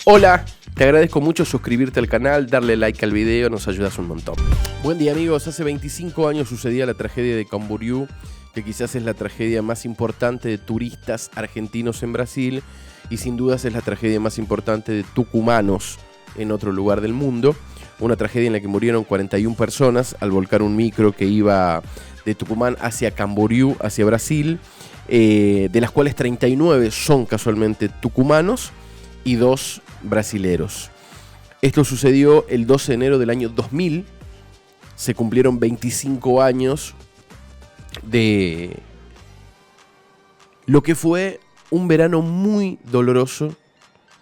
Hola, te agradezco mucho suscribirte al canal, darle like al video, nos ayudas un montón. Buen día amigos, hace 25 años sucedía la tragedia de Camboriú, que quizás es la tragedia más importante de turistas argentinos en Brasil y sin dudas es la tragedia más importante de tucumanos en otro lugar del mundo. Una tragedia en la que murieron 41 personas al volcar un micro que iba de Tucumán hacia Camboriú, hacia Brasil, de las cuales 39 son casualmente tucumanos y 2 brasileros. Esto sucedió el 12 de enero del año 2000. Se cumplieron 25 años de lo que fue un verano muy doloroso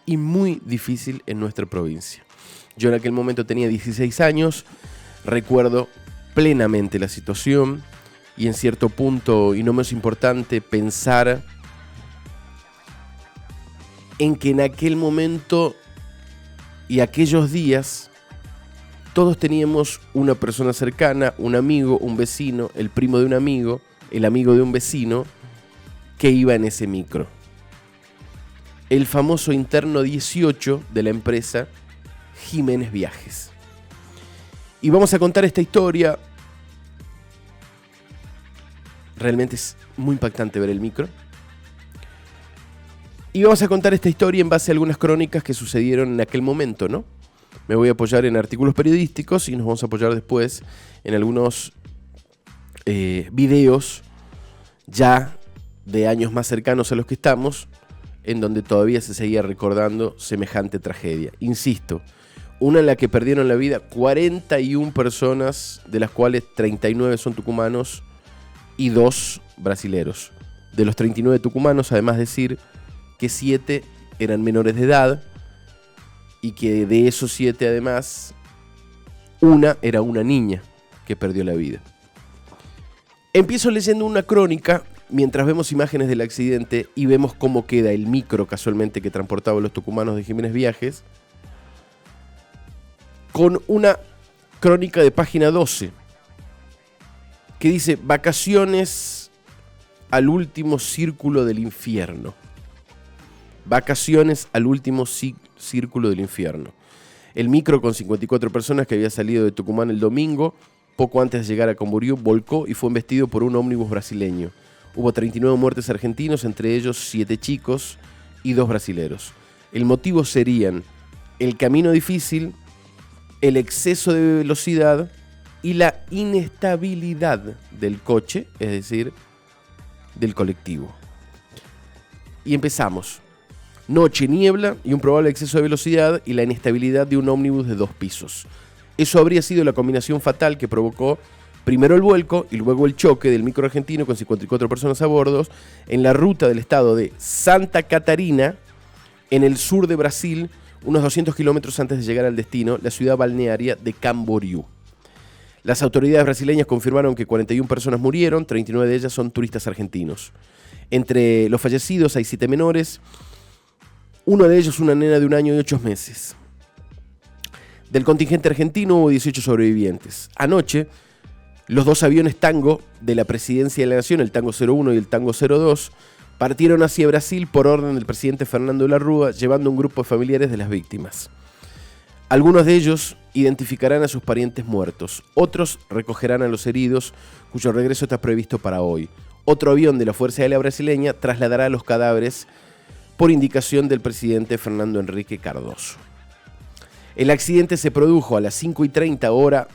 y muy difícil en nuestra provincia. Yo en aquel momento tenía 16 años, recuerdo plenamente la situación y en cierto punto, y no menos importante, pensar en que en aquel momento y aquellos días todos teníamos una persona cercana, un amigo, un vecino, el primo de un amigo, el amigo de un vecino que iba en ese micro. El famoso interno 18 de la empresa Jiménez Viajes. Y vamos a contar esta historia. Realmente es muy impactante ver el micro. Y vamos a contar esta historia en base a algunas crónicas que sucedieron en aquel momento, ¿no? Me voy a apoyar en artículos periodísticos y nos vamos a apoyar después en algunos videos ya de años más cercanos a los que estamos, en donde todavía se seguía recordando semejante tragedia. Insisto, una en la que perdieron la vida 41 personas, de las cuales 39 son tucumanos y 2 brasileros. De los 39 tucumanos, además decir que 7 eran menores de edad y que de esos 7 además, una era una niña que perdió la vida. Empiezo leyendo una crónica mientras vemos imágenes del accidente y vemos cómo queda el micro casualmente que transportaba a los tucumanos de Jiménez Viajes, con una crónica de página 12 que dice: vacaciones al último círculo del infierno. Vacaciones al último círculo del infierno. El micro con 54 personas que había salido de Tucumán el domingo, poco antes de llegar a Camboriú, volcó y fue embestido por un ómnibus brasileño. Hubo 39 muertes argentinos, entre ellos 7 chicos y 2 brasileros. El motivo serían el camino difícil, el exceso de velocidad y la inestabilidad del coche, es decir, del colectivo. Y empezamos. Noche, niebla y un probable exceso de velocidad y la inestabilidad de un ómnibus de 2 pisos. Eso habría sido la combinación fatal que provocó primero el vuelco y luego el choque del micro argentino con 54 personas a bordo en la ruta del estado de Santa Catarina, en el sur de Brasil, unos 200 kilómetros antes de llegar al destino, la ciudad balnearia de Camboriú. Las autoridades brasileñas confirmaron que 41 personas murieron, 39 de ellas son turistas argentinos. Entre los fallecidos hay 7 menores, uno de ellos una nena de 1 año y 8 meses. Del contingente argentino hubo 18 sobrevivientes. Anoche, los 2 aviones Tango de la Presidencia de la Nación, el Tango 01 y el Tango 02, partieron hacia Brasil por orden del presidente Fernando de la Rúa, llevando un grupo de familiares de las víctimas. Algunos de ellos identificarán a sus parientes muertos, otros recogerán a los heridos, cuyo regreso está previsto para hoy. Otro avión de la Fuerza Aérea Brasileña trasladará los cadáveres por indicación del presidente Fernando Henrique Cardoso. El accidente se produjo a las 5:30 hora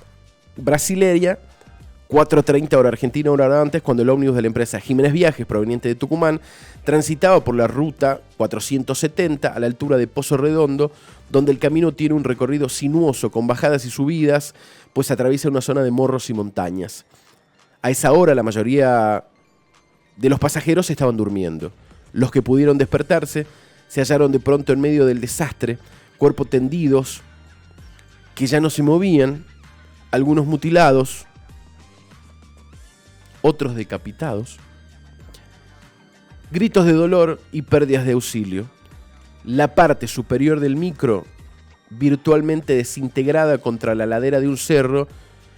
brasileña, 4:30 hora argentina, hora antes, cuando el ómnibus de la empresa Jiménez Viajes, proveniente de Tucumán, transitaba por la ruta 470 a la altura de Pozo Redondo, donde el camino tiene un recorrido sinuoso con bajadas y subidas, pues atraviesa una zona de morros y montañas. A esa hora la mayoría de los pasajeros estaban durmiendo. Los que pudieron despertarse se hallaron de pronto en medio del desastre, cuerpos tendidos que ya no se movían, algunos mutilados, otros decapitados, gritos de dolor y pérdidas de auxilio. La parte superior del micro virtualmente desintegrada contra la ladera de un cerro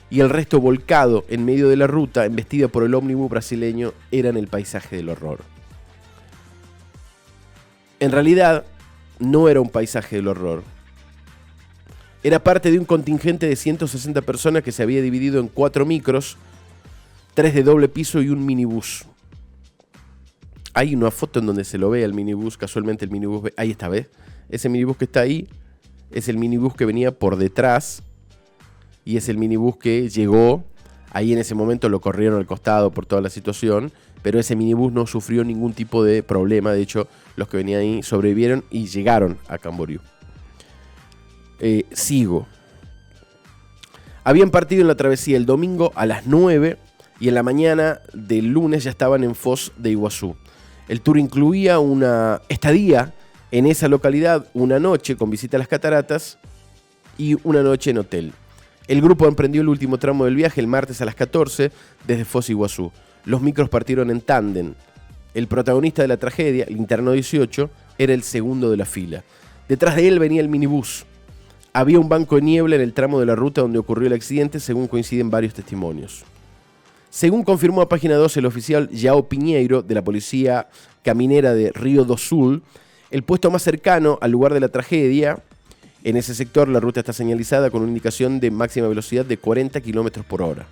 y el resto volcado en medio de la ruta, embestida por el ómnibus brasileño, eran el paisaje del horror. En realidad, no era un paisaje del horror. Era parte de un contingente de 160 personas que se había dividido en 4 micros, 3 de doble piso y un minibús. Hay una foto en donde se lo ve al minibús, casualmente el minibús, ahí está, ¿ves? Ese minibús que está ahí es el minibús que venía por detrás y es el minibús que llegó. Ahí en ese momento lo corrieron al costado por toda la situación, pero ese minibús no sufrió ningún tipo de problema. De hecho, los que venían ahí sobrevivieron y llegaron a Camboriú. Sigo. Habían partido en la travesía el domingo a las 9 y en la mañana del lunes ya estaban en Foz de Iguazú. El tour incluía una estadía en esa localidad, una noche con visita a las cataratas y una noche en hotel. El grupo emprendió el último tramo del viaje el martes a las 14 desde Foz de Iguazú. Los micros partieron en tándem. El protagonista de la tragedia, el interno 18, era el segundo de la fila. Detrás de él venía el minibús. Había un banco de niebla en el tramo de la ruta donde ocurrió el accidente, según coinciden varios testimonios. Según confirmó a Página 12 el oficial Yao Piñeiro de la Policía Caminera de Río do Sul, el puesto más cercano al lugar de la tragedia, en ese sector la ruta está señalizada con una indicación de máxima velocidad de 40 km por hora.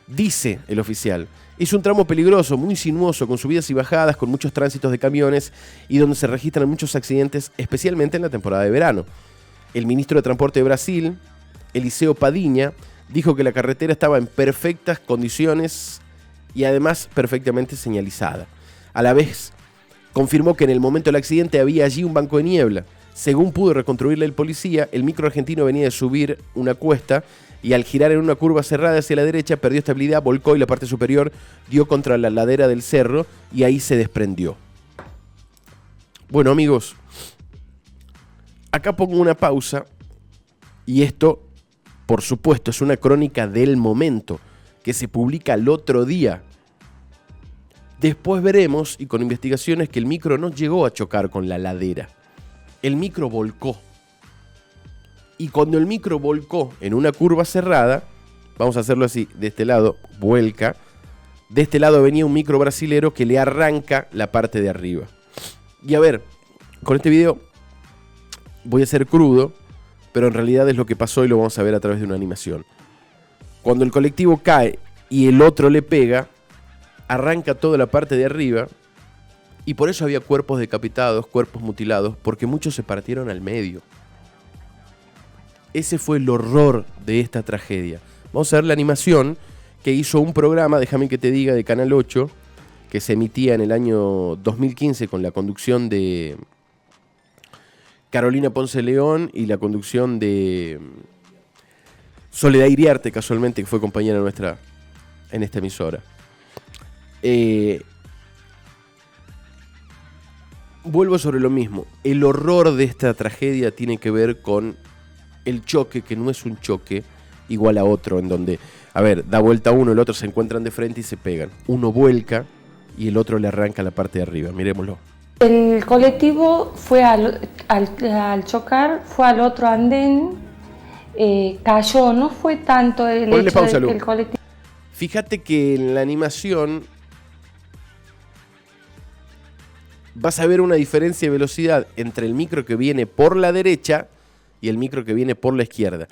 Dice el oficial, es un tramo peligroso, muy sinuoso, con subidas y bajadas, con muchos tránsitos de camiones y donde se registran muchos accidentes, especialmente en la temporada de verano. El ministro de Transporte de Brasil, Eliseu Padinha, dijo que la carretera estaba en perfectas condiciones y además perfectamente señalizada. A la vez, confirmó que en el momento del accidente había allí un banco de niebla. Según pudo reconstruirle el policía, el micro argentino venía de subir una cuesta y al girar en una curva cerrada hacia la derecha perdió estabilidad, volcó y la parte superior dio contra la ladera del cerro y ahí se desprendió. Bueno, amigos, acá pongo una pausa y esto, por supuesto, es una crónica del momento que se publica al otro día. Después veremos, y con investigaciones, que el micro no llegó a chocar con la ladera. El micro volcó. Y cuando el micro volcó en una curva cerrada, vamos a hacerlo así, de este lado, vuelca. De este lado venía un micro brasilero que le arranca la parte de arriba. Y a ver, con este video voy a ser crudo, pero en realidad es lo que pasó y lo vamos a ver a través de una animación. Cuando el colectivo cae y el otro le pega, arranca toda la parte de arriba y por eso había cuerpos decapitados, cuerpos mutilados, porque muchos se partieron al medio. Ese fue el horror de esta tragedia. Vamos a ver la animación que hizo un programa, déjame que te diga, de Canal 8, que se emitía en el año 2015 con la conducción de Carolina Ponce León y la conducción de Soledad Iriarte, casualmente, que fue compañera nuestra en esta emisora. Vuelvo sobre lo mismo. El horror de esta tragedia tiene que ver con el choque, que no es un choque igual a otro, en donde, a ver, da vuelta uno, el otro se encuentran de frente y se pegan. Uno vuelca y el otro le arranca la parte de arriba. Miremoslo. El colectivo fue al chocar, fue al otro andén, cayó, no fue tanto el Ponle hecho pausa, de Lu. que el colectivo... Fíjate que en la animación vas a ver una diferencia de velocidad entre el micro que viene por la derecha y el micro que viene por la izquierda.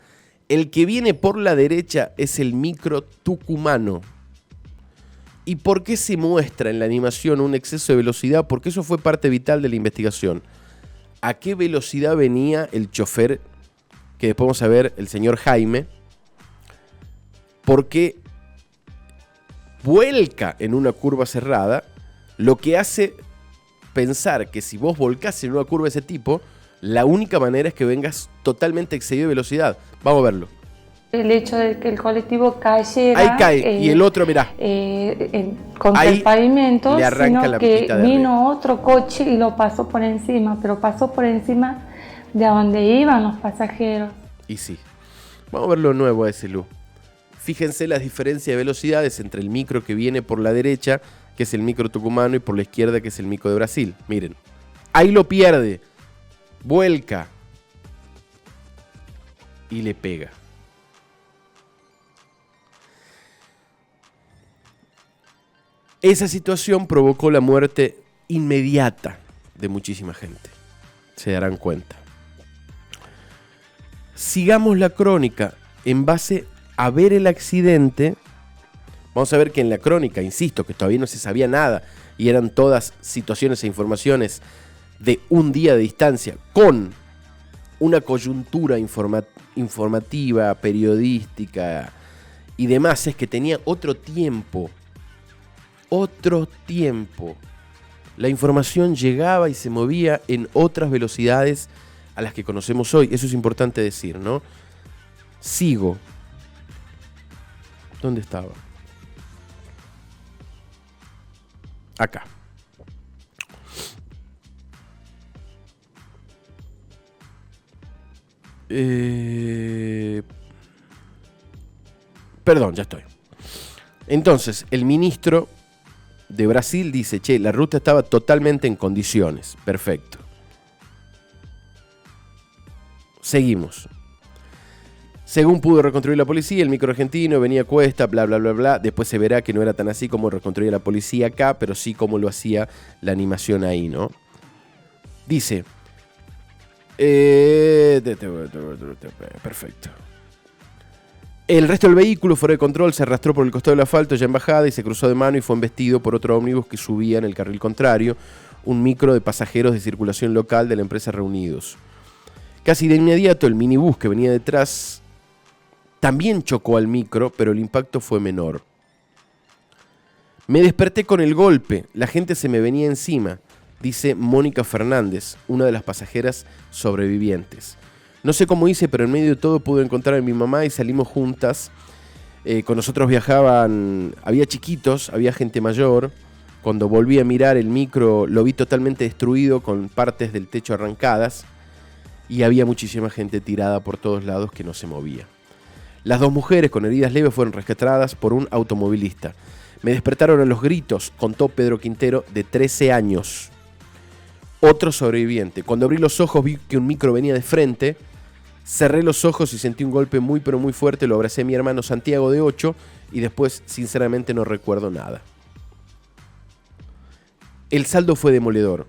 El que viene por la derecha es el micro tucumano. ¿Y por qué se muestra en la animación un exceso de velocidad? Porque eso fue parte vital de la investigación. ¿A qué velocidad venía el chofer? Que después vamos a ver, el señor Jaime. Porque vuelca en una curva cerrada, lo que hace pensar que si vos volcás en una curva de ese tipo, la única manera es que vengas totalmente excedido de velocidad. Vamos a verlo. El hecho de que el colectivo cayera... Ahí cae, y el otro, mirá. Contra ahí el pavimento, le arranca sino la que pitita de vino arriba. otro coche y lo pasó por encima, pero pasó por encima de donde iban los pasajeros. Y sí. Vamos a verlo nuevo a ese Lu. Fíjense las diferencias de velocidades entre el micro que viene por la derecha, que es el micro tucumano, y por la izquierda, que es el micro de Brasil. Miren. Ahí lo pierde. Vuelca. Y le pega. Esa situación provocó la muerte inmediata de muchísima gente. Se darán cuenta. Sigamos la crónica en base a ver el accidente. Vamos a ver que en la crónica, insisto, que todavía no se sabía nada y eran todas situaciones e informaciones de un día de distancia con una coyuntura informativa, periodística y demás, es que tenía otro tiempo. La información llegaba y se movía en otras velocidades a las que conocemos hoy. Eso es importante decir, ¿no? Sigo. ¿Dónde estaba? Acá. Perdón, ya estoy. Entonces, el ministro de Brasil dice, che, la ruta estaba totalmente en condiciones. Perfecto. Seguimos. Según pudo reconstruir la policía, el micro argentino venía a cuesta, bla, bla, bla, bla. Después se verá que no era tan así como reconstruía la policía acá, pero sí como lo hacía la animación ahí, ¿no? Dice... perfecto. El resto del vehículo, fuera de control, se arrastró por el costado del asfalto ya en bajada y se cruzó de mano y fue embestido por otro ómnibus que subía en el carril contrario, un micro de pasajeros de circulación local de la empresa Reunidos. Casi de inmediato, el minibús que venía detrás también chocó al micro, pero el impacto fue menor. Me desperté con el golpe, la gente se me venía encima, dice Mónica Fernández, una de las pasajeras sobrevivientes. No sé cómo hice, pero en medio de todo pude encontrar a mi mamá y salimos juntas. Con nosotros viajaban, había chiquitos, había gente mayor. Cuando volví a mirar el micro, lo vi totalmente destruido con partes del techo arrancadas. Y había muchísima gente tirada por todos lados que no se movía. Las dos mujeres con heridas leves fueron rescatadas por un automovilista. Me despertaron a los gritos, contó Pedro Quintero, de 13 años. Otro sobreviviente. Cuando abrí los ojos vi que un micro venía de frente. Cerré los ojos y sentí un golpe muy pero muy fuerte. Lo abracé a mi hermano Santiago de 8 y después sinceramente no recuerdo nada. El saldo fue demoledor.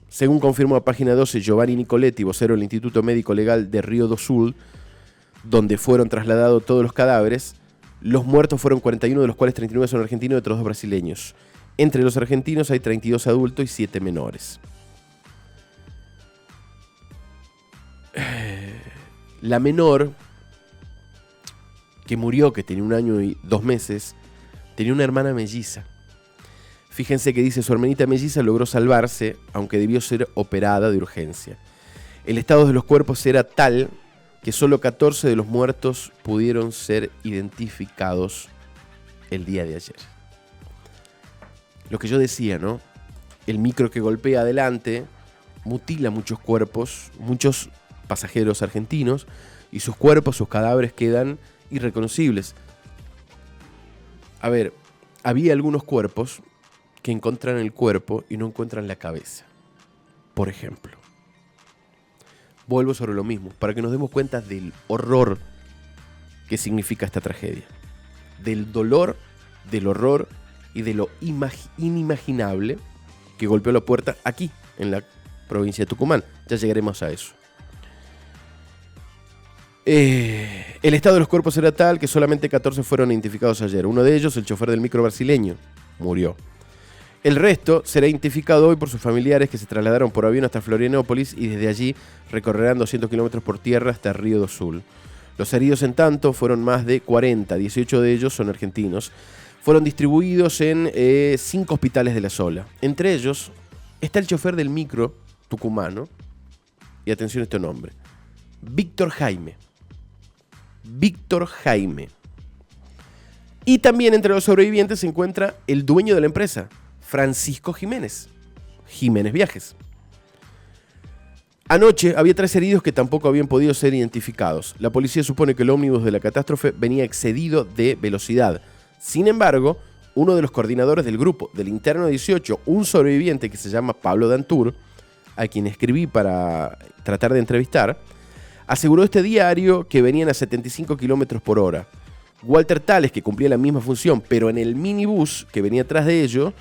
Según confirmó a Página 12 Giovanni Nicoletti, vocero del Instituto Médico Legal de Río do Sul, donde fueron trasladados todos los cadáveres, los muertos fueron 41, de los cuales 39 son argentinos y otros 2 brasileños. Entre los argentinos hay 32 adultos y 7 menores. La menor, que murió, que tenía 1 año y 2 meses, tenía una hermana melliza. Fíjense que dice, su hermanita melliza logró salvarse, aunque debió ser operada de urgencia. El estado de los cuerpos era tal que solo 14 de los muertos pudieron ser identificados el día de ayer. Lo que yo decía, ¿no? El micro que golpea adelante mutila muchos cuerpos, muchos pasajeros argentinos, y sus cuerpos, sus cadáveres quedan irreconocibles. A ver, había algunos cuerpos que encuentran el cuerpo y no encuentran la cabeza. Por ejemplo. Vuelvo sobre lo mismo, para que nos demos cuenta del horror que significa esta tragedia. Del dolor, del horror y de lo inimaginable que golpeó la puerta aquí, en la provincia de Tucumán. Ya llegaremos a eso. El estado de los cuerpos era tal que solamente 14 fueron identificados ayer. Uno de ellos, el chofer del micro brasileño, murió. El resto será identificado hoy por sus familiares que se trasladaron por avión hasta Florianópolis y desde allí recorrerán 200 kilómetros por tierra hasta Río do Sul. Los heridos, en tanto, fueron más de 40, 18 de ellos son argentinos. Fueron distribuidos en 5 hospitales de la zona. Entre ellos está el chofer del micro tucumano, y atención a este nombre, Víctor Jaime. Víctor Jaime. Y también entre los sobrevivientes se encuentra el dueño de la empresa, Francisco Jiménez. Jiménez Viajes. Anoche había 3 heridos que tampoco habían podido ser identificados. La policía supone que el ómnibus de la catástrofe venía excedido de velocidad. Sin embargo, uno de los coordinadores del grupo, del Interno 18, un sobreviviente que se llama Pablo Dantur, a quien escribí para tratar de entrevistar, aseguró a este diario que venían a 75 kilómetros por hora. Walter Tales, que cumplía la misma función, pero en el minibús que venía atrás de ellos,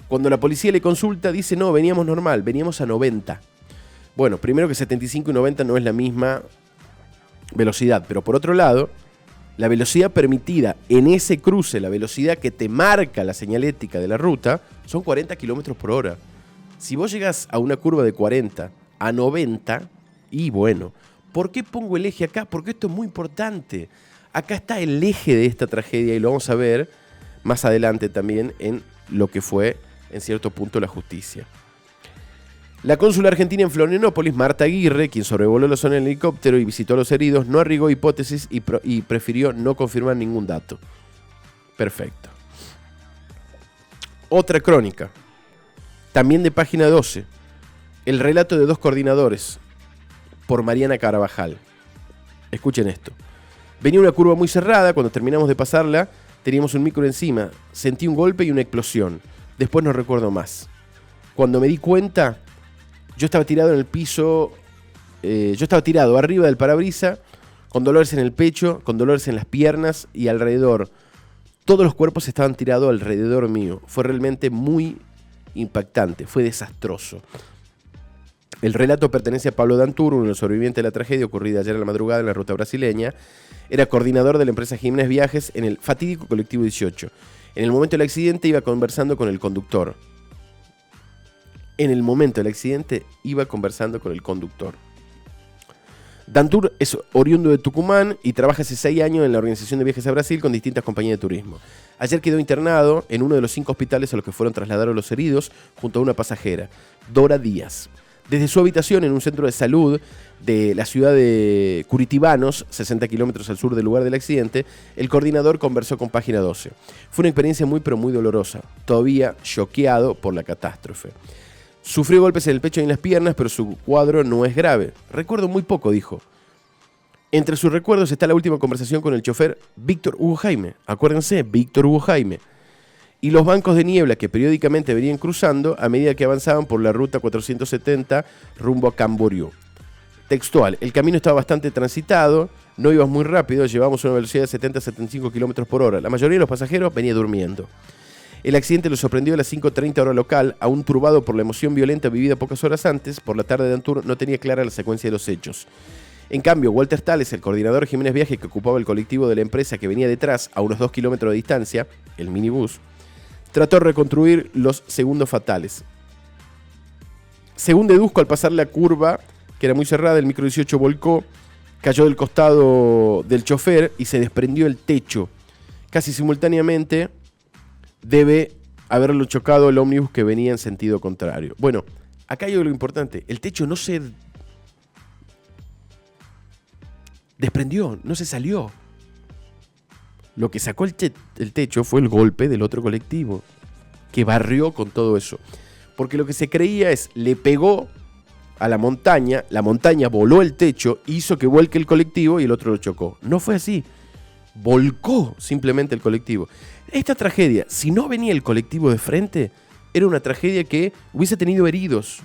cuando la policía le consulta, dice, no, veníamos normal, veníamos a 90. Bueno, primero que 75 y 90 no es la misma velocidad, pero por otro lado, la velocidad permitida en ese cruce, la velocidad que te marca la señalética de la ruta, son 40 kilómetros por hora. Si vos llegás a una curva de 40 a 90, y bueno, ¿por qué pongo el eje acá? Porque esto es muy importante. Acá está el eje de esta tragedia y lo vamos a ver más adelante también en lo que fue, en cierto punto, la justicia. La cónsula argentina en Florianópolis, Marta Aguirre, quien sobrevoló la zona en helicóptero y visitó a los heridos, no arriesgó hipótesis y prefirió no confirmar ningún dato. Perfecto. Otra crónica, también de página 12. El relato de 2 coordinadores, por Mariana Carabajal. Escuchen esto. Venía una curva muy cerrada, cuando terminamos de pasarla, teníamos un micro encima. Sentí un golpe y una explosión. Después no recuerdo más. Cuando me di cuenta, yo estaba tirado en el piso, yo estaba tirado arriba del parabrisas, con dolores en el pecho, con dolores en las piernas y alrededor. Todos los cuerpos estaban tirados alrededor mío. Fue realmente muy impactante, fue desastroso. El relato pertenece a Pablo Dantur, uno de los sobrevivientes de la tragedia ocurrida ayer a la madrugada en la ruta brasileña. Era coordinador de la empresa Jiménez Viajes en el fatídico colectivo 18. En el momento del accidente iba conversando con el conductor. Dantur es oriundo de Tucumán y trabaja hace 6 años en la organización de viajes a Brasil con distintas compañías de turismo. Ayer quedó internado en uno de los 5 hospitales a los que fueron trasladados los heridos junto a una pasajera, Dora Díaz. Desde su habitación en un centro de salud de la ciudad de Curitibanos, 60 kilómetros al sur del lugar del accidente, el coordinador conversó con Página 12. Fue una experiencia muy pero muy dolorosa, todavía choqueado por la catástrofe. Sufrió golpes en el pecho y en las piernas, pero su cuadro no es grave. Recuerdo muy poco, dijo. Entre sus recuerdos está la última conversación con el chofer Víctor Hugo Jaime. Acuérdense, Víctor Hugo Jaime. Y los bancos de niebla que periódicamente venían cruzando a medida que avanzaban por la ruta 470 rumbo a Camboriú. Textual, el camino estaba bastante transitado, no ibas muy rápido, llevábamos una velocidad de 70-75 km por hora. La mayoría de los pasajeros venía durmiendo. El accidente lo sorprendió a las 5:30 hora local, aún turbado por la emoción violenta vivida pocas horas antes. Por la tarde de Dantur no tenía clara la secuencia de los hechos. En cambio, Walter Tales, el coordinador de Jiménez Viajes que ocupaba el colectivo de la empresa que venía detrás a unos 2 kilómetros de distancia, el minibús, trató de reconstruir los segundos fatales. Según deduzco, al pasar la curva, que era muy cerrada, el micro 18 volcó, cayó del costado del chofer y se desprendió el techo. Casi simultáneamente debe haberlo chocado el ómnibus que venía en sentido contrario. Bueno, acá hay algo importante. El techo no se desprendió, no se salió. Lo que sacó el techo fue el golpe del otro colectivo, que barrió con todo eso. Porque lo que se creía es, le pegó a la montaña voló el techo, hizo que vuelque el colectivo y el otro lo chocó. No fue así. Volcó simplemente el colectivo. Esta tragedia, si no venía el colectivo de frente, era una tragedia que hubiese tenido heridos.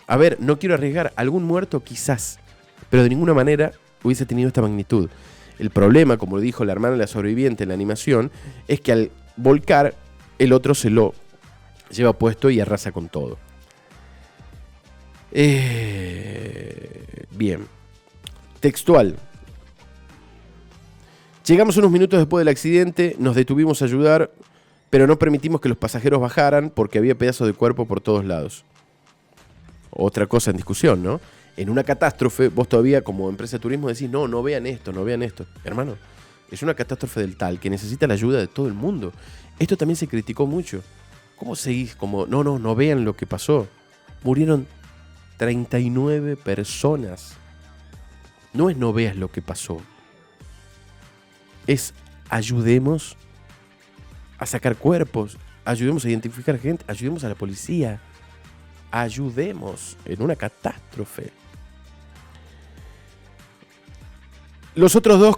A ver, no quiero arriesgar, algún muerto quizás, pero de ninguna manera hubiese tenido esta magnitud. El problema, como dijo la hermana de la sobreviviente en la animación, es que al volcar, el otro se lo lleva puesto y arrasa con todo. Bien. Textual. Llegamos unos minutos después del accidente, nos detuvimos a ayudar, pero no permitimos que los pasajeros bajaran porque había pedazos de cuerpo por todos lados. Otra cosa en discusión, ¿no? En una catástrofe, vos todavía como empresa de turismo decís, no vean esto, no vean esto. Hermano, es una catástrofe del tal que necesita la ayuda de todo el mundo. Esto también se criticó mucho. ¿Cómo seguís como, no vean lo que pasó? Murieron 39 personas. No es no veas lo que pasó. Es ayudemos a sacar cuerpos, ayudemos a identificar gente, ayudemos a la policía, ayudemos en una catástrofe. Los otros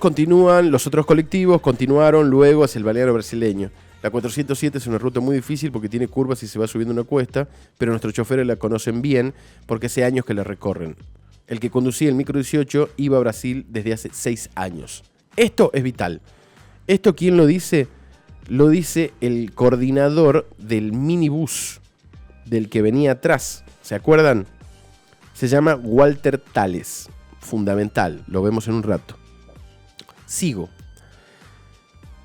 colectivos continuaron luego hacia el balneario brasileño. La 407 es una ruta muy difícil porque tiene curvas y se va subiendo una cuesta, pero nuestros choferes la conocen bien porque hace años que la recorren. El que conducía el micro 18 iba a Brasil desde hace 6 años. Esto es vital. ¿Esto quién lo dice? Lo dice el coordinador del minibús, del que venía atrás. ¿Se acuerdan? Se llama Walter Tales. Fundamental, lo vemos en un rato. Sigo.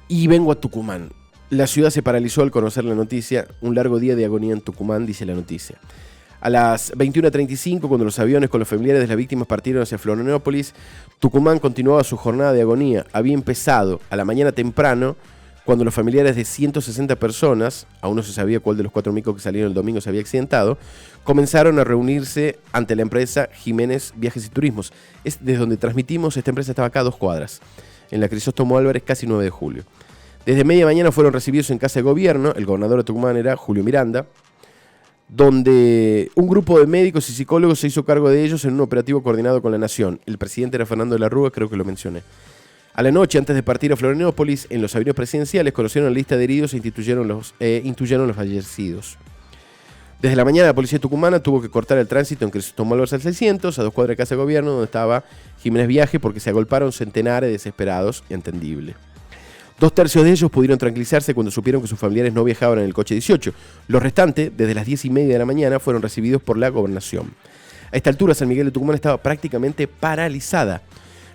Y vengo a Tucumán. La ciudad se paralizó al conocer la noticia. Un largo día de agonía en Tucumán, dice la noticia. A las 21:35, cuando los aviones con los familiares de las víctimas partieron hacia Florianópolis, Tucumán continuaba su jornada de agonía. Había empezado a la mañana temprano, cuando los familiares de 160 personas, aún no se sabía cuál de los 4 micos que salieron el domingo se había accidentado, comenzaron a reunirse ante la empresa Jiménez Viajes y Turismos. Es desde donde transmitimos. Esta empresa estaba acá a 2 cuadras, en la Crisóstomo Álvarez, casi 9 de julio. Desde media mañana fueron recibidos en Casa de Gobierno. El gobernador de Tucumán era Julio Miranda, donde un grupo de médicos y psicólogos se hizo cargo de ellos en un operativo coordinado con la Nación. El presidente era Fernando de la Rúa, creo que lo mencioné. A la noche, antes de partir a Florianópolis, en los aviones presidenciales conocieron la lista de heridos e intuyeron los fallecidos. Desde la mañana, la policía tucumana tuvo que cortar el tránsito en Crisóstomo Álvarez al 600, a 2 cuadras de Casa de Gobierno, donde estaba Jiménez Viaje, porque se agolparon centenares de desesperados, entendible. 2/3 de ellos pudieron tranquilizarse cuando supieron que sus familiares no viajaban en el coche 18. Los restantes, desde las 10:30 de la mañana, fueron recibidos por la gobernación. A esta altura, San Miguel de Tucumán estaba prácticamente paralizada.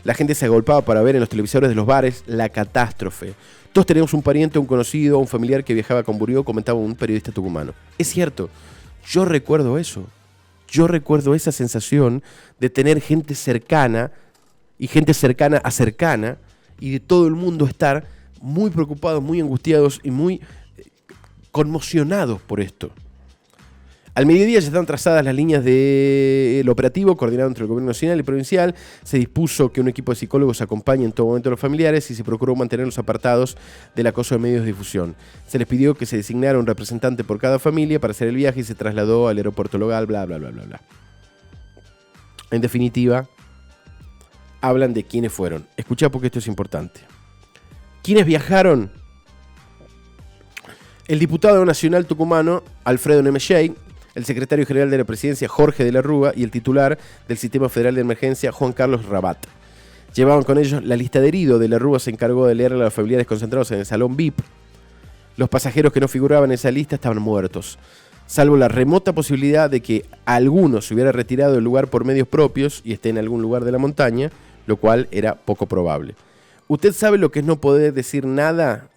La gente se agolpaba para ver en los televisores de los bares la catástrofe. Todos teníamos un pariente, un conocido, un familiar que viajaba con Burió, comentaba un periodista tucumano. Es cierto, yo recuerdo eso. Yo recuerdo esa sensación de tener gente cercana y gente cercana a cercana y de todo el mundo estar muy preocupados, muy angustiados y muy conmocionados por esto. Al mediodía ya están trazadas las líneas del operativo coordinado entre el gobierno nacional y provincial. Se dispuso que un equipo de psicólogos acompañe en todo momento a los familiares y se procuró mantenerlos apartados del acoso de medios de difusión. Se les pidió que se designara un representante por cada familia para hacer el viaje y se trasladó al aeropuerto local, bla, bla, bla, bla, bla. En definitiva, hablan de quiénes fueron. Escuchá porque esto es importante. ¿Quiénes viajaron? El diputado nacional tucumano Alfredo Nemetschek, el secretario general de la presidencia Jorge de la Rúa y el titular del Sistema Federal de Emergencia Juan Carlos Rabat. Llevaban con ellos la lista de heridos. De la Rúa se encargó de leerle a los familiares concentrados en el salón VIP. Los pasajeros que no figuraban en esa lista estaban muertos, salvo la remota posibilidad de que alguno se hubiera retirado del lugar por medios propios y esté en algún lugar de la montaña, lo cual era poco probable. ¿Usted sabe lo que es no poder decir nada?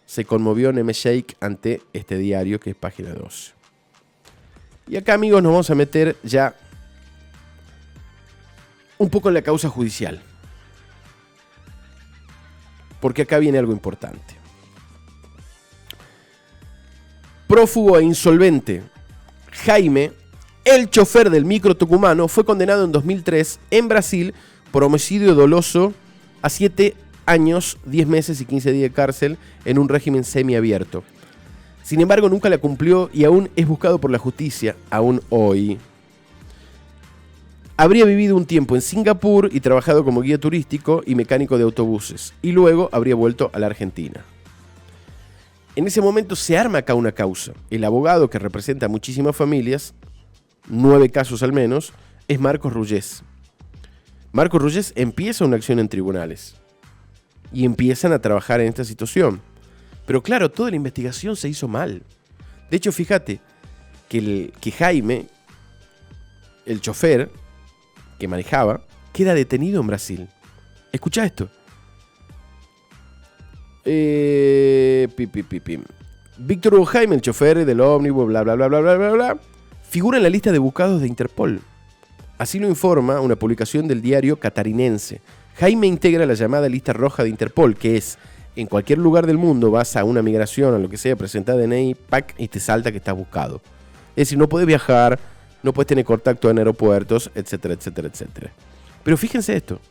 Se conmovió Nemetschek ante este diario, que es página 12. Y acá, amigos, nos vamos a meter ya un poco en la causa judicial, porque acá viene algo importante. Prófugo e insolvente, Jaime, el chofer del micro tucumano, fue condenado en 2003 en Brasil por homicidio doloso a 7 años, 10 meses y 15 días de cárcel en un régimen semiabierto. Sin embargo, nunca la cumplió y aún es buscado por la justicia, aún hoy. Habría vivido un tiempo en Singapur y trabajado como guía turístico y mecánico de autobuses, y luego habría vuelto a la Argentina. En ese momento se arma acá una causa. El abogado que representa a muchísimas familias, 9 casos al menos, es Marcos Rullés. Marcos Rullés empieza una acción en tribunales y empiezan a trabajar en esta situación. Pero claro, toda la investigación se hizo mal. De hecho, fíjate que Jaime, el chofer que manejaba, queda detenido en Brasil. Escucha esto. Víctor Hugo Jaime, el chofer del ómnibus, bla, bla, bla, bla, bla, bla, bla, figura en la lista de buscados de Interpol. Así lo informa una publicación del diario catarinense. Jaime integra la llamada lista roja de Interpol, que es, en cualquier lugar del mundo vas a una migración, a lo que sea, presentar DNI, PAC, y te salta que estás buscado. Es decir, no puedes viajar, no puedes tener contacto en aeropuertos, etcétera, etcétera, etcétera. Pero fíjense esto.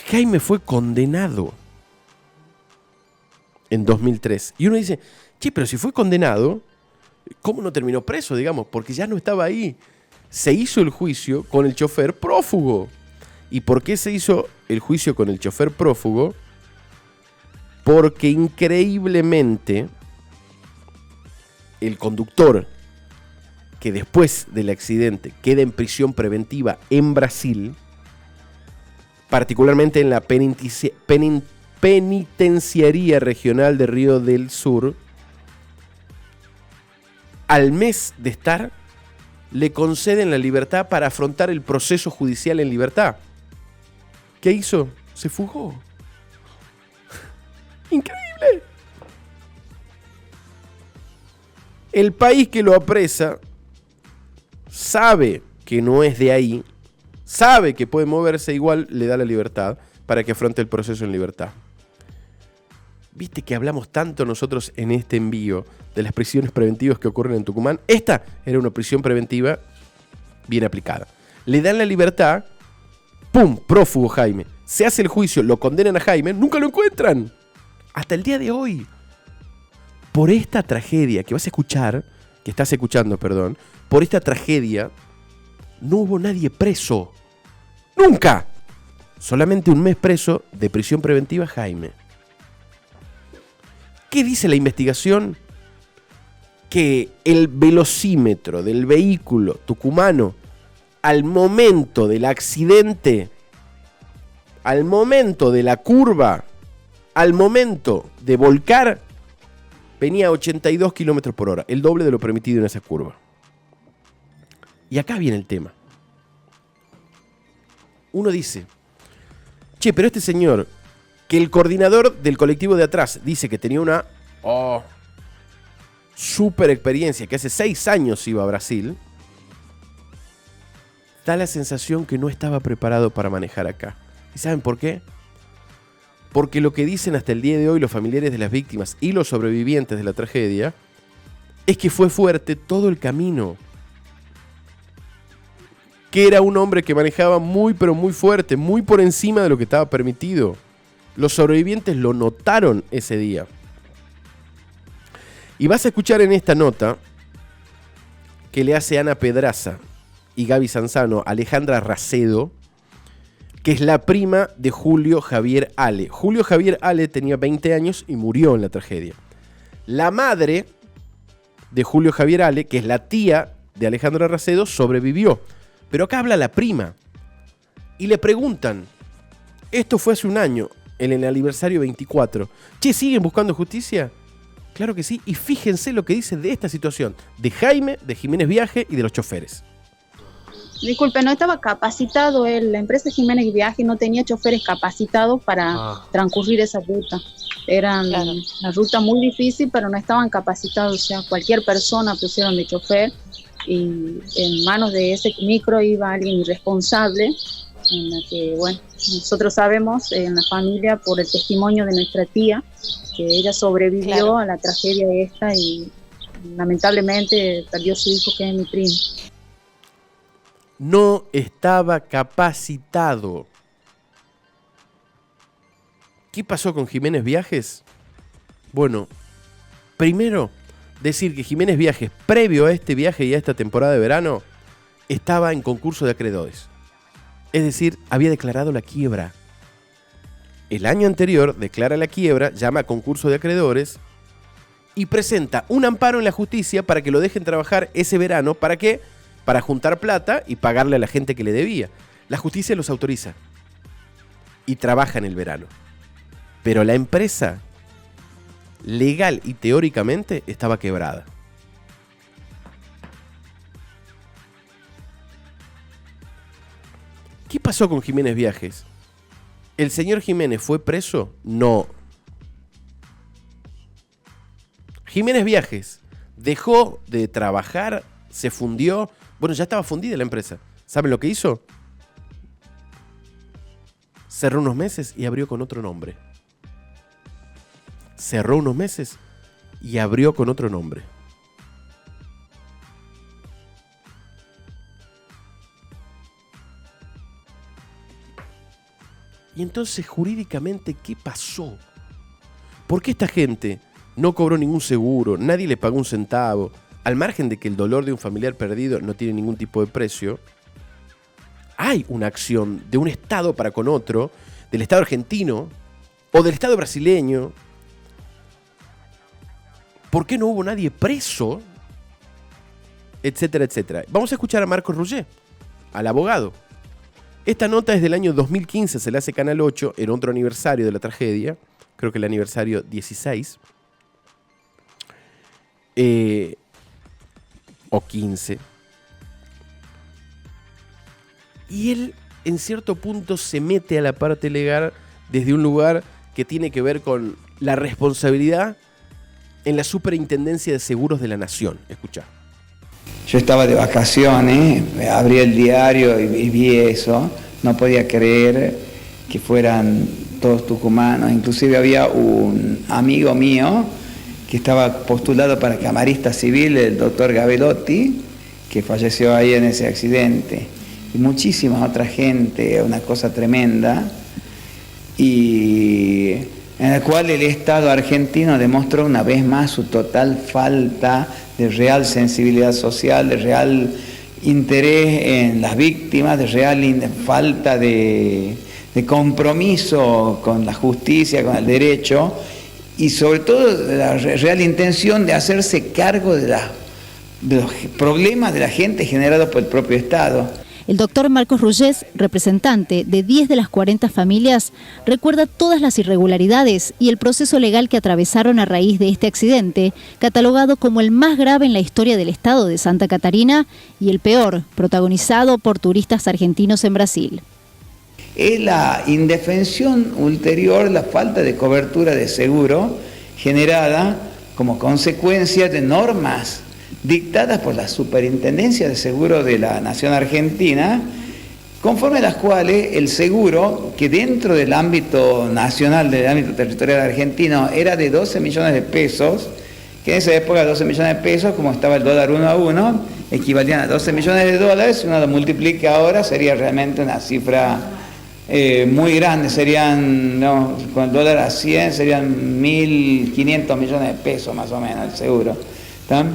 Jaime fue condenado en 2003. Y uno dice, che, pero si fue condenado, ¿cómo no terminó preso, digamos? Porque ya no estaba ahí. Se hizo el juicio con el chofer prófugo. ¿Y por qué se hizo el juicio con el chofer prófugo? Porque increíblemente el conductor, que después del accidente queda en prisión preventiva en Brasil, particularmente en la penitenciaría regional de Río del Sur, al mes de estar, le conceden la libertad para afrontar el proceso judicial en libertad. ¿Qué hizo? Se fugó. Increíble. El país que lo apresa sabe que no es de ahí, sabe que puede moverse, igual le da la libertad para que afronte el proceso en libertad. ¿Viste que hablamos tanto nosotros en este envío de las prisiones preventivas que ocurren en Tucumán? Esta era una prisión preventiva bien aplicada. Le dan la libertad, ¡pum! Prófugo Jaime. Se hace el juicio, lo condenan a Jaime, nunca lo encuentran. Hasta el día de hoy. Por esta tragedia que vas a escuchar, que estás escuchando, perdón, por esta tragedia, no hubo nadie preso. ¡Nunca! Solamente un mes preso de prisión preventiva Jaime. ¿Qué dice la investigación? Que el velocímetro del vehículo tucumano al momento del accidente, al momento de la curva, al momento de volcar, venía a 82 kilómetros por hora, el doble de lo permitido en esa curva. Y acá viene el tema. Uno dice, che, pero este señor, que el coordinador del colectivo de atrás dice que tenía una super experiencia, que hace 6 años iba a Brasil, da la sensación que no estaba preparado para manejar acá. ¿Y saben por qué? Porque lo que dicen hasta el día de hoy los familiares de las víctimas y los sobrevivientes de la tragedia es que fue fuerte todo el camino. Que era un hombre que manejaba muy pero muy fuerte, muy por encima de lo que estaba permitido. Los sobrevivientes lo notaron ese día. Y vas a escuchar en esta nota que le hace Ana Pedraza y Gaby Sanzano, Alejandra Racedo, que es la prima de Julio Javier Ale. Julio Javier Ale tenía 20 años y murió en la tragedia. La madre de Julio Javier Ale, que es la tía de Alejandra Racedo, sobrevivió. Pero acá habla la prima. Y le preguntan, esto fue hace un año, en el aniversario 24. Che, ¿siguen buscando justicia? Claro que sí. Y fíjense lo que dice de esta situación. De Jaime, de Jiménez Viaje y de los choferes. Disculpe, no estaba capacitado la empresa Jiménez Viaje no tenía choferes capacitados para transcurrir esa ruta. Era una ruta muy difícil, pero no estaban capacitados. O sea, cualquier persona pusieron de chofer y en manos de ese micro iba alguien irresponsable, en la que, bueno, nosotros sabemos en la familia por el testimonio de nuestra tía que ella sobrevivió a la tragedia esta y lamentablemente perdió su hijo, que es mi primo. No estaba capacitado. ¿Qué pasó con Jiménez Viajes? Bueno, primero, decir que Jiménez Viajes, previo a este viaje y a esta temporada de verano, estaba en concurso de acreedores. Es decir, había declarado la quiebra. El año anterior declara la quiebra, llama a concurso de acreedores y presenta un amparo en la justicia para que lo dejen trabajar ese verano. ¿Para qué? Para juntar plata y pagarle a la gente que le debía. La justicia los autoriza y trabaja en el verano. Pero la empresa, legal y teóricamente, estaba quebrada. ¿Qué pasó con Jiménez Viajes? ¿El señor Jiménez fue preso? No. Jiménez Viajes dejó de trabajar, se fundió. Bueno, ya estaba fundida la empresa. ¿Saben lo que hizo? Cerró unos meses y abrió con otro nombre. Cerró unos meses y abrió con otro nombre. Y entonces, jurídicamente, ¿qué pasó? ¿Por qué esta gente no cobró ningún seguro? Nadie le pagó un centavo. Al margen de que el dolor de un familiar perdido no tiene ningún tipo de precio, hay una acción de un Estado para con otro, del Estado argentino o del Estado brasileño. ¿Por qué no hubo nadie preso? Etcétera, etcétera. Vamos a escuchar a Marcos Ruggier, al abogado. Esta nota es del año 2015, se la hace Canal 8, en otro aniversario de la tragedia, creo que el aniversario 16, o 15, Y él, en cierto punto, se mete a la parte legal desde un lugar que tiene que ver con la responsabilidad en la Superintendencia de Seguros de la Nación. Escuchá. Yo estaba de vacaciones, abrí el diario y vi eso. No podía creer que fueran todos tucumanos. Inclusive había un amigo mío que estaba postulado para camarista civil, el doctor Gabelotti, que falleció ahí en ese accidente. Y muchísima otra gente, una cosa tremenda. Y en la cual el Estado argentino demostró una vez más su total falta de real sensibilidad social, de real interés en las víctimas, de real falta de compromiso con la justicia, con el derecho, y sobre todo la real intención de hacerse cargo de los problemas de la gente generados por el propio Estado. El doctor Marcos Rullés, representante de 10 de las 40 familias, recuerda todas las irregularidades y el proceso legal que atravesaron a raíz de este accidente, catalogado como el más grave en la historia del estado de Santa Catarina y el peor, protagonizado por turistas argentinos en Brasil. Es la indefensión ulterior, la falta de cobertura de seguro generada como consecuencia de normas dictadas por la Superintendencia de Seguro de la Nación Argentina, conforme a las cuales el seguro, que dentro del ámbito nacional, del ámbito territorial argentino, era de 12 millones de pesos, que en esa época 12 millones de pesos, como estaba el dólar 1 a 1, equivalían a 12 millones de dólares. Si uno lo multiplica ahora, sería realmente una cifra muy grande. Serían, no, con el dólar a 100, serían 1.500 millones de pesos más o menos el seguro. ¿Está?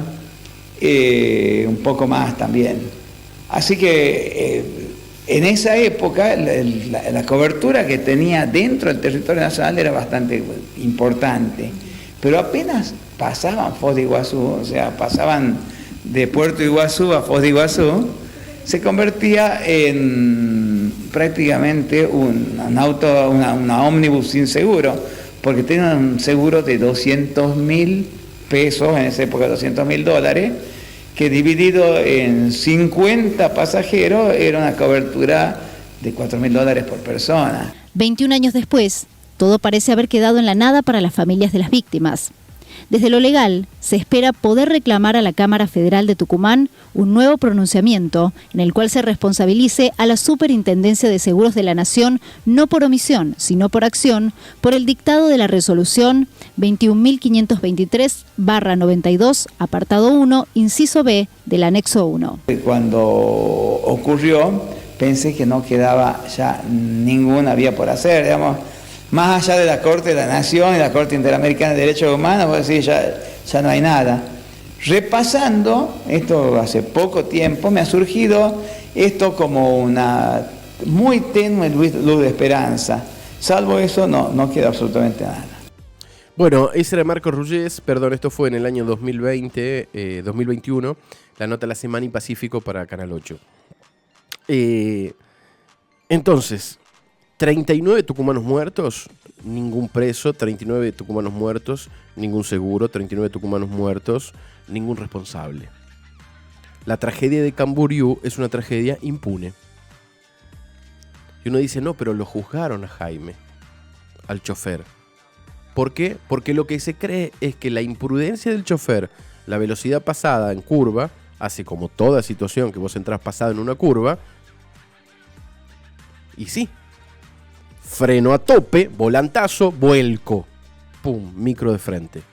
Un poco más también. Así que en esa época la cobertura que tenía dentro del territorio nacional era bastante importante, pero apenas pasaban Foz de Iguazú, o sea, pasaban de Puerto Iguazú a Foz de Iguazú, se convertía en prácticamente una ómnibus sin seguro, porque tenía un seguro de 200.000 pesos, en esa época $200.000, que dividido en 50 pasajeros era una cobertura de $4.000 por persona. 21 años después, todo parece haber quedado en la nada para las familias de las víctimas. Desde lo legal, se espera poder reclamar a la Cámara Federal de Tucumán un nuevo pronunciamiento en el cual se responsabilice a la Superintendencia de Seguros de la Nación, no por omisión, sino por acción, por el dictado de la resolución 21.523/92, apartado 1, inciso B, del anexo 1. Cuando ocurrió, pensé que no quedaba ya ninguna vía por hacer, digamos. Más allá de la Corte de la Nación y la Corte Interamericana de Derechos Humanos, pues sí, ya no hay nada. Repasando, esto hace poco tiempo, me ha surgido esto como una muy tenue luz de esperanza. Salvo eso, no queda absolutamente nada. Bueno, ese era Marcos Rullés, perdón, esto fue en el año 2021, la nota La Semana y Pacífico para Canal 8. Entonces, 39 tucumanos muertos, ningún preso, 39 tucumanos muertos, ningún seguro, 39 tucumanos muertos, ningún responsable. La tragedia de Camboriú es una tragedia impune. Y uno dice, no, pero lo juzgaron a Jaime, al chofer. ¿Por qué? Porque lo que se cree es que la imprudencia del chofer, la velocidad pasada en curva, hace como toda situación que vos entrás pasado en una curva, y sí, freno a tope, volantazo, vuelco. Pum, micro de frente.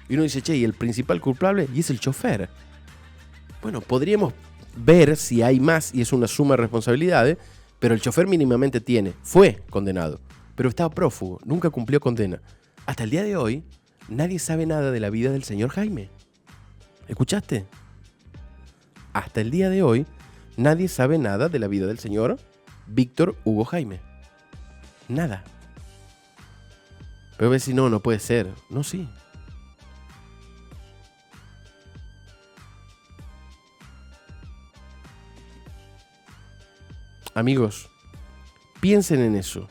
Y uno dice, che, ¿y el principal culpable? Y es el chofer. Bueno, podríamos ver si hay más y es una suma de responsabilidades, pero el chofer mínimamente fue condenado, pero estaba prófugo, nunca cumplió condena. Hasta el día de hoy, nadie sabe nada de la vida del señor Jaime. ¿Escuchaste? Hasta el día de hoy, nadie sabe nada de la vida del señor Víctor Hugo Jaime. Nada. Pero ves si no puede ser. No, sí. Amigos, piensen en eso.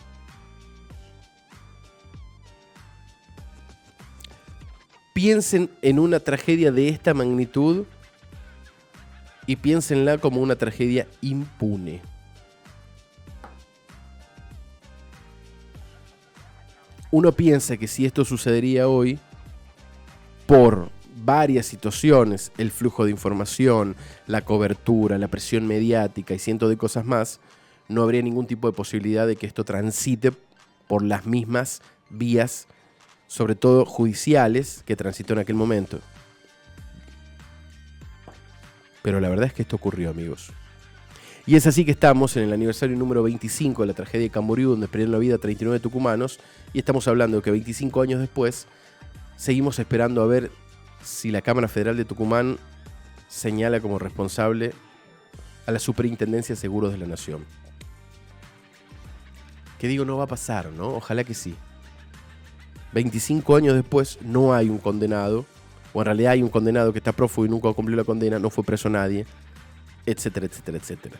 Piensen en una tragedia de esta magnitud y piénsenla como una tragedia impune. uno piensa que si esto sucedería hoy, por varias situaciones, el flujo de información, la cobertura, la presión mediática y cientos de cosas más, no habría ningún tipo de posibilidad de que esto transite por las mismas vías, sobre todo judiciales, que transitó en aquel momento. Pero la verdad es que esto ocurrió, amigos. Y es así que estamos en el aniversario número 25 de la tragedia de Camboriú, donde perdieron la vida 39 tucumanos, y estamos hablando de que 25 años después seguimos esperando a ver si la Cámara Federal de Tucumán señala como responsable a la Superintendencia de Seguros de la Nación. Que digo, no va a pasar, ¿no? Ojalá que sí. 25 años después no hay un condenado, o en realidad hay un condenado que está prófugo y nunca cumplió la condena, no fue preso nadie, etcétera, etcétera, etcétera.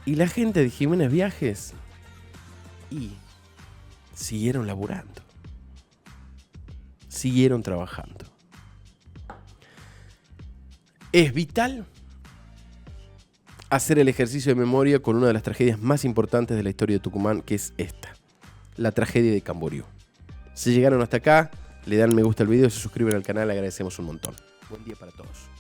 Y la gente de Jiménez Viajes siguieron laburando, siguieron trabajando. Es vital hacer el ejercicio de memoria con una de las tragedias más importantes de la historia de Tucumán, que es esta, la tragedia de Camboriú. Si llegaron hasta acá, le dan me gusta al video, se suscriben al canal, agradecemos un montón. Buen día para todos.